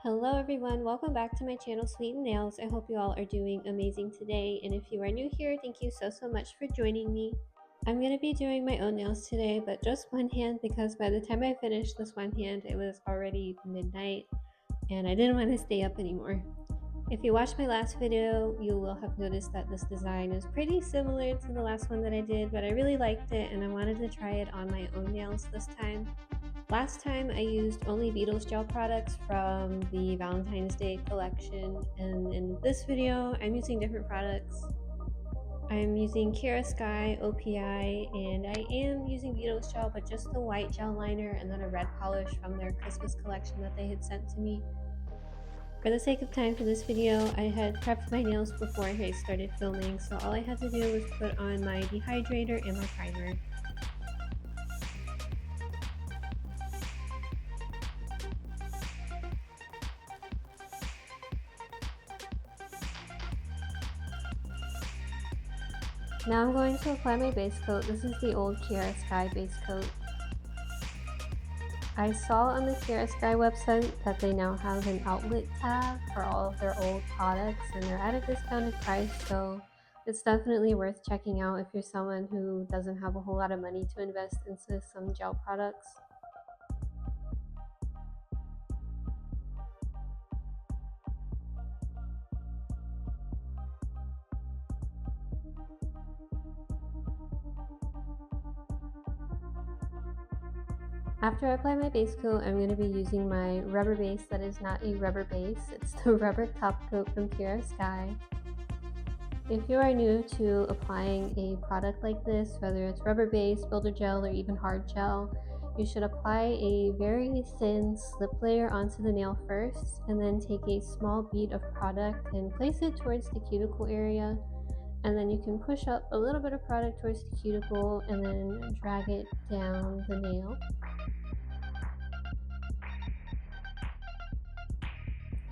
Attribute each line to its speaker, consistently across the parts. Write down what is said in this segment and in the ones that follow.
Speaker 1: Hello everyone, welcome back to my channel Sweet and Nails. I hope you all are doing amazing today, and if you are new here, thank you so much for joining me. I'm going to be doing my own nails today, but just one hand because by the time I finished this one hand it was already midnight and I didn't want to stay up anymore. If you watched my last video, you will have noticed that this design is pretty similar to the last one that I did, but I really liked it and I wanted to try it on my own nails this time. Last time I used only Beetles gel products from the Valentine's Day collection, and in this video I'm using different products. I'm using Kiara Sky OPI, and I am using Beetles gel, but just the white gel liner and then a red polish from their Christmas collection that they had sent to me. For the sake of time for this video, I had prepped my nails before I started filming, so all I had to do was put on my dehydrator and my primer. Now I'm going to apply my base coat. This is the old Kiara Sky base coat. I saw on the Kiara Sky website that they now have an outlet tab for all of their old products and they're at a discounted price, so it's definitely worth checking out if you're someone who doesn't have a whole lot of money to invest into some gel products. After I apply my base coat, I'm going to be using my rubber base that is not a rubber base. It's the rubber top coat from Kiara Sky. If you are new to applying a product like this, whether it's rubber base, builder gel, or even hard gel, you should apply a very thin slip layer onto the nail first, and then take a small bead of product and place it towards the cuticle area. And then you can push up a little bit of product towards the cuticle and then drag it down the nail.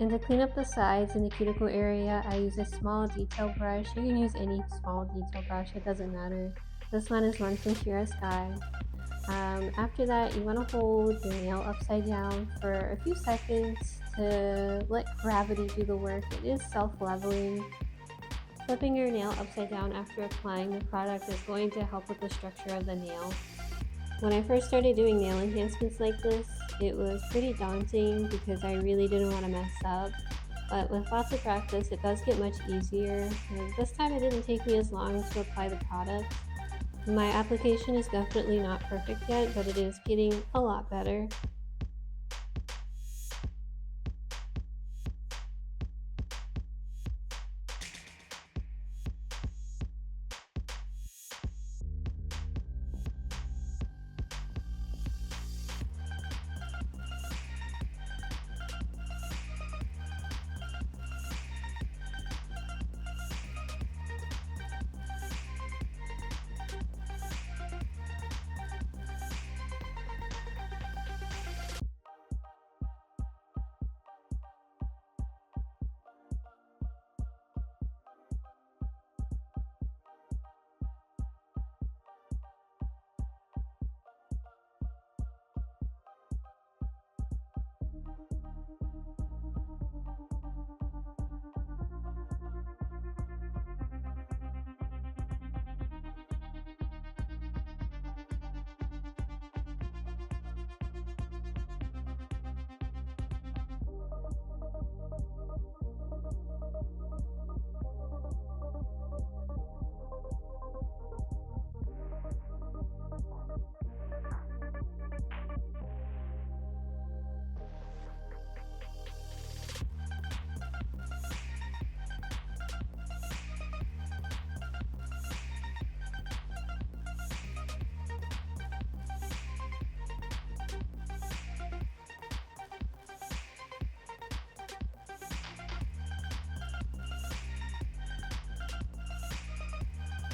Speaker 1: And to clean up the sides and the cuticle area, I use a small detail brush. You can use any small detail brush, it doesn't matter. This one is one from Kiara Sky. After that, you want to hold your nail upside down for a few seconds to let gravity do the work. It is self-leveling. Flipping your nail upside down after applying the product is going to help with the structure of the nail. When I first started doing nail enhancements like this, it was pretty daunting because I really didn't want to mess up, but with lots of practice it does get much easier. And this time it didn't take me as long to apply the product. My application is definitely not perfect yet, but it is getting a lot better.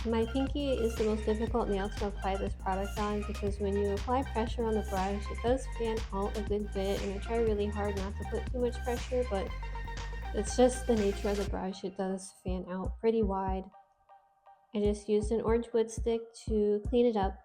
Speaker 1: My pinky is the most difficult nail to apply this product on because when you apply pressure on the brush, it does fan out a good bit, and I try really hard not to put too much pressure, but it's just the nature of the brush. It does fan out pretty wide. I just used an orange wood stick to clean it up.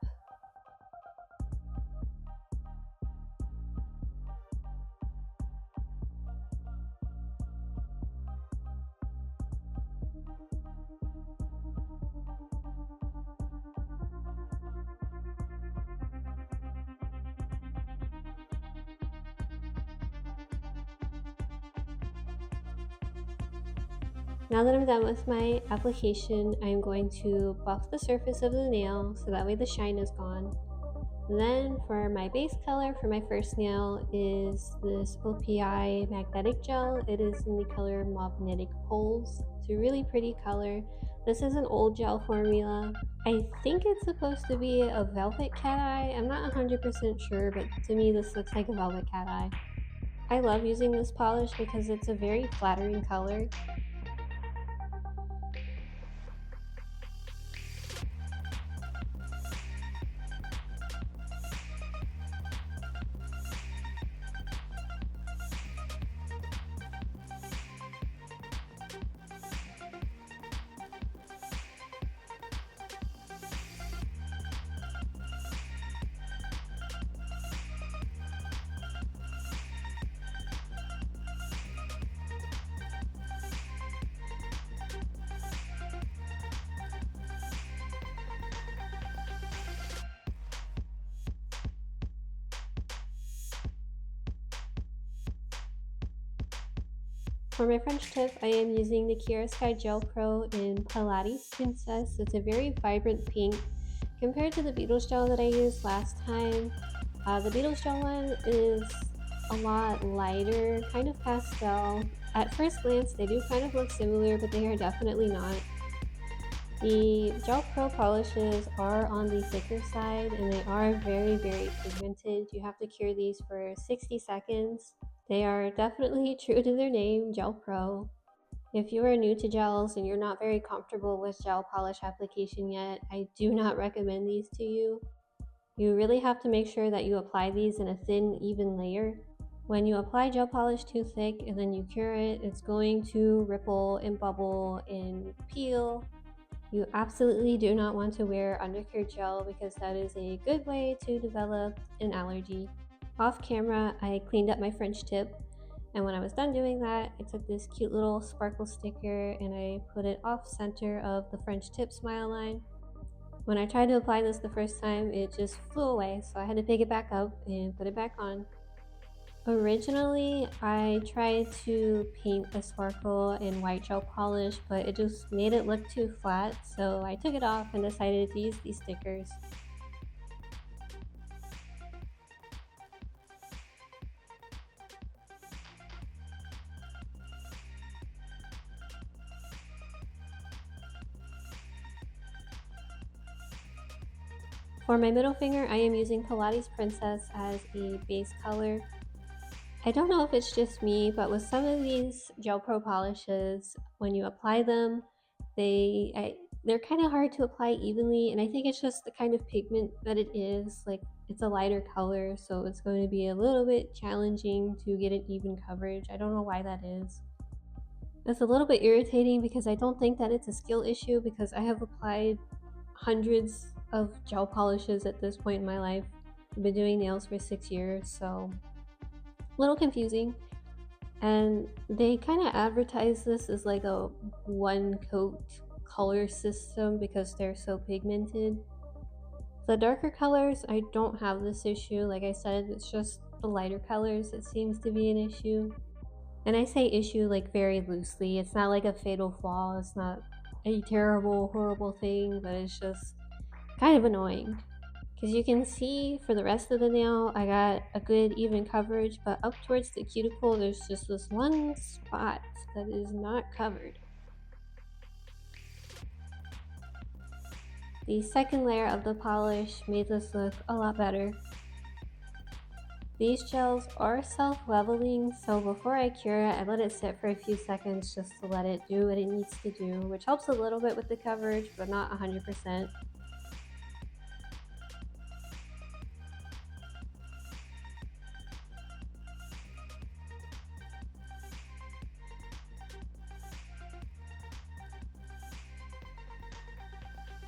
Speaker 1: Now that I'm done with my application, I'm going to buff the surface of the nail so that way the shine is gone. Then for my base color for my first nail is this OPI magnetic gel. It is in the color Magnetic Poles. It's a really pretty color. This is an old gel formula. I think it's supposed to be a velvet cat eye. I'm not 100% sure, but to me this looks like a velvet cat eye. I love using this polish because it's a very flattering color. For my French tip, I am using the Kiara Sky Gel Pro in Pilates Princess. It's a very vibrant pink compared to the Beatles gel that I used last time. The Beatles gel one is a lot lighter, kind of pastel. At first glance, they do kind of look similar, but they are definitely not. The Gel Pro polishes are on the thicker side and they are very, very pigmented. You have to cure these for 60 seconds. They are definitely true to their name, Gel Pro. If you are new to gels and you're not very comfortable with gel polish application yet, I do not recommend these to you. You really have to make sure that you apply these in a thin, even layer. When you apply gel polish too thick and then you cure it, it's going to ripple and bubble and peel. You absolutely do not want to wear undercured gel because that is a good way to develop an allergy. Off camera, I cleaned up my French tip, and when I was done doing that, I took this cute little sparkle sticker and I put it off center of the French tip smile line. When I tried to apply this the first time, it just flew away, so I had to pick it back up and put it back on. Originally, I tried to paint a sparkle in white gel polish, but it just made it look too flat, so I took it off and decided to use these stickers. For my middle finger, I am using Pilates Princess as a base color. I don't know if it's just me, but with some of these Gel Pro polishes, when you apply them, they're kind of hard to apply evenly, and I think it's just the kind of pigment that it is. Like, it's a lighter color, so it's going to be a little bit challenging to get an even coverage. I don't know why that is. It's a little bit irritating because I don't think that it's a skill issue because I have applied hundreds of gel polishes at this point in my life. I've been doing nails for 6 years, so a little confusing. And they kind of advertise this as like a one coat color system because they're so pigmented. The darker colors, I don't have this issue. Like I said, it's just the lighter colors that seems to be an issue. And I say issue like very loosely. It's not like a fatal flaw. It's not a terrible, horrible thing, but it's just kind of annoying. Because you can see for the rest of the nail, I got a good even coverage, but up towards the cuticle, there's just this one spot that is not covered. The second layer of the polish made this look a lot better. These gels are self-leveling, so before I cure it, I let it sit for a few seconds just to let it do what it needs to do, which helps a little bit with the coverage, but not 100%.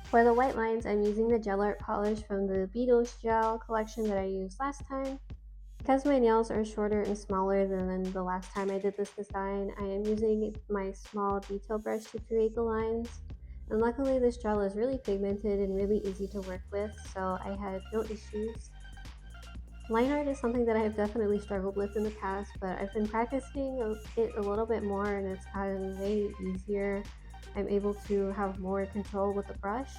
Speaker 1: For the white lines, I'm using the gel art polish from the Beatles gel collection that I used last time. Because my nails are shorter and smaller than the last time I did this design, I am using my small detail brush to create the lines. And luckily this gel is really pigmented and really easy to work with, so I had no issues. Line art is something that I've definitely struggled with in the past, but I've been practicing it a little bit more and it's gotten way easier. I'm able to have more control with the brush.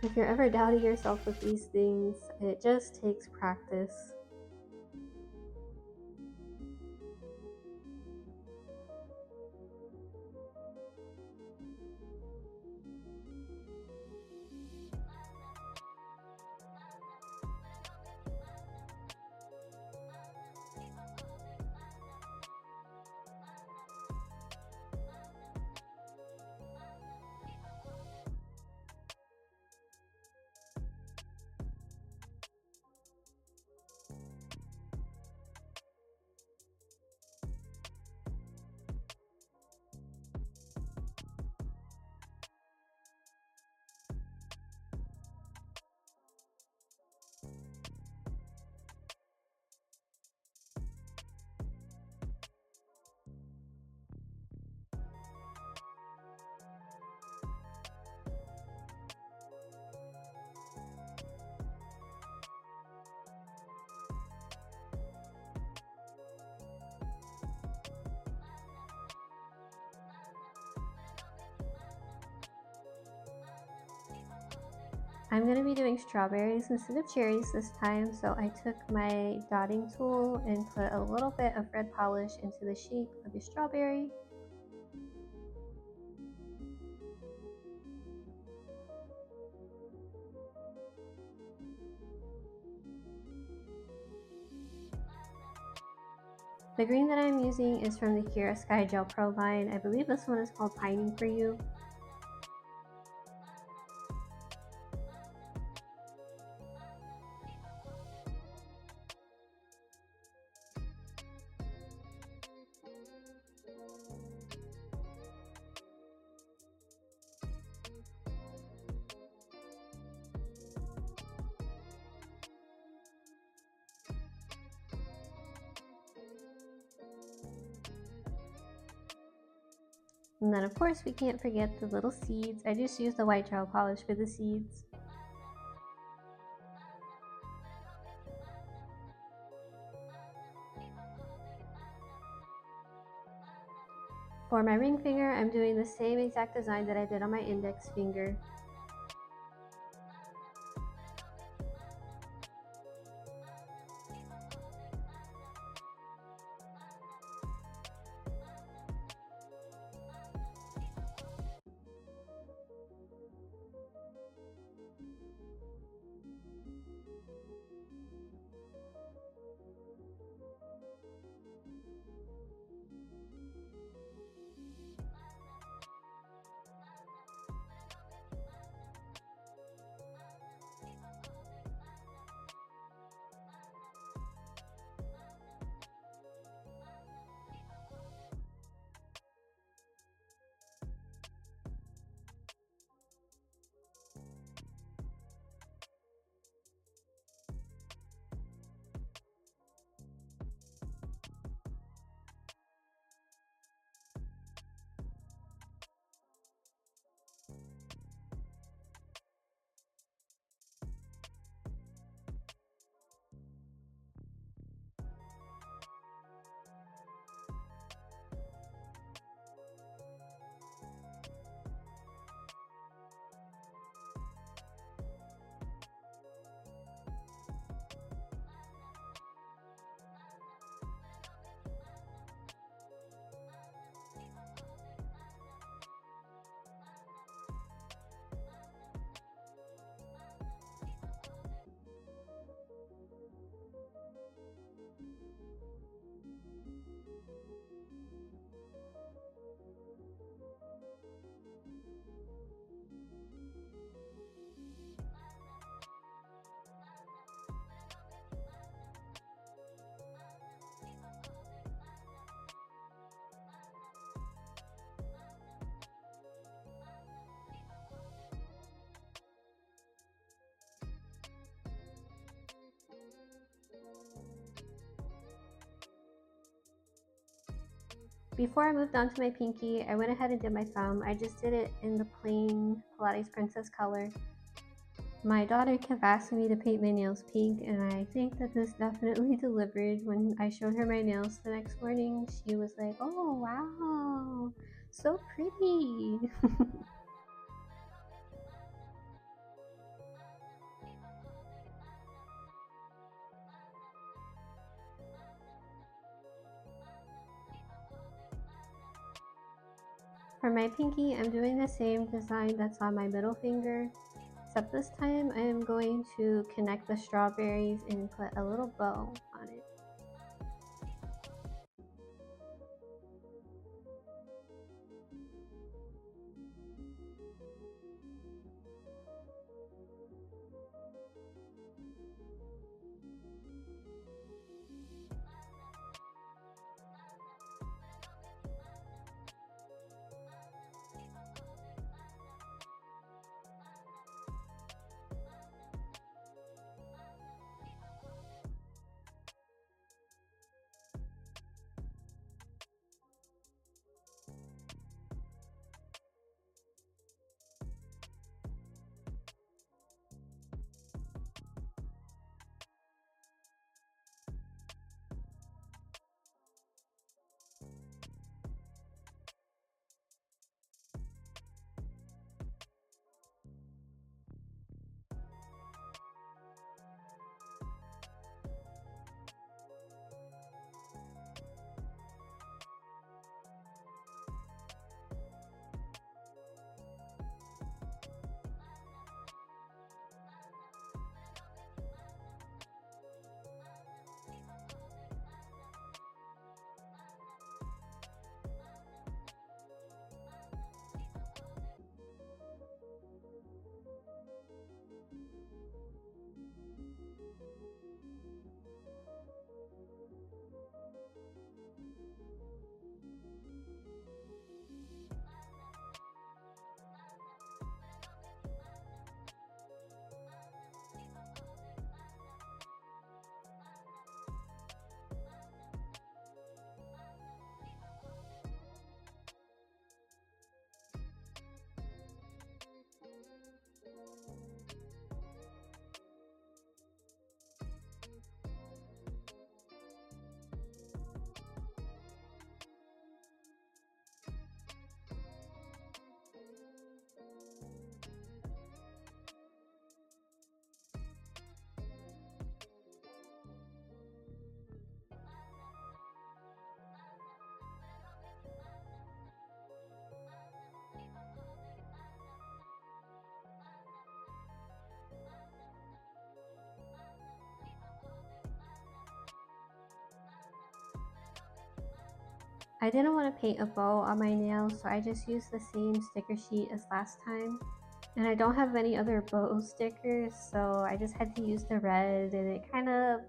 Speaker 1: If you're ever doubting yourself with these things, it just takes practice. I'm going to be doing strawberries instead of cherries this time, so I took my dotting tool and put a little bit of red polish into the shape of a strawberry. The green that I'm using is from the Kiara Sky Gel Pro line. I believe this one is called Pining for You. And then of course we can't forget the little seeds. I just used the white gel polish for the seeds. For my ring finger, I'm doing the same exact design that I did on my index finger. Before I moved on to my pinky, I went ahead and did my thumb. I just did it in the plain Pilates Princess color. My daughter kept asking me to paint my nails pink, and I think that this definitely delivered. When I showed her my nails the next morning, she was like, "Oh, wow, so pretty." For my pinky, I'm doing the same design that's on my middle finger, except this time I am going to connect the strawberries and put a little bow on it. I didn't want to paint a bow on my nails, so I just used the same sticker sheet as last time. And I don't have any other bow stickers, so I just had to use the red, and it kind of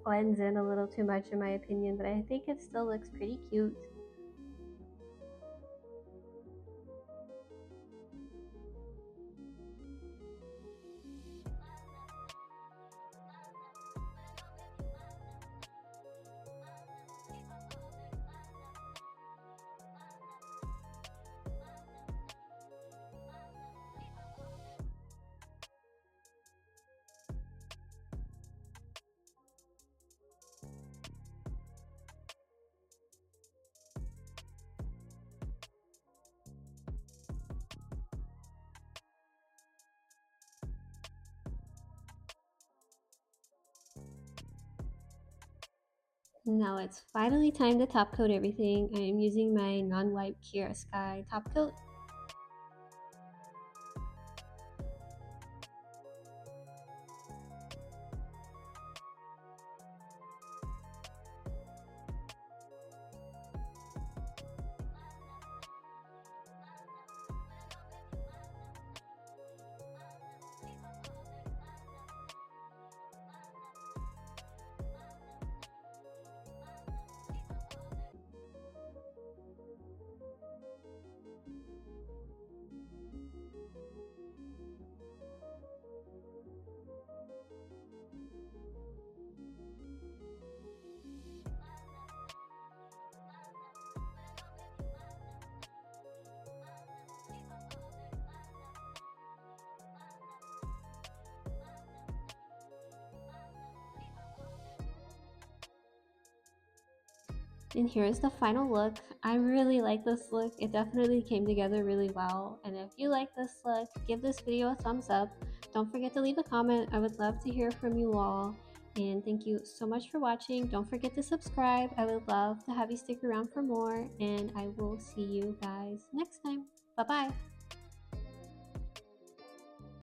Speaker 1: blends in a little too much in my opinion, but I think it still looks pretty cute. Now it's finally time to top coat everything. I am using my non-wipe Kiara Sky top coat. And here's the final look. I really like this look. It definitely came together really well. And if you like this look, give this video a thumbs up. Don't forget to leave a comment. I would love to hear from you all. And thank you so much for watching. Don't forget to subscribe. I would love to have you stick around for more. And I will see you guys next time. Bye bye.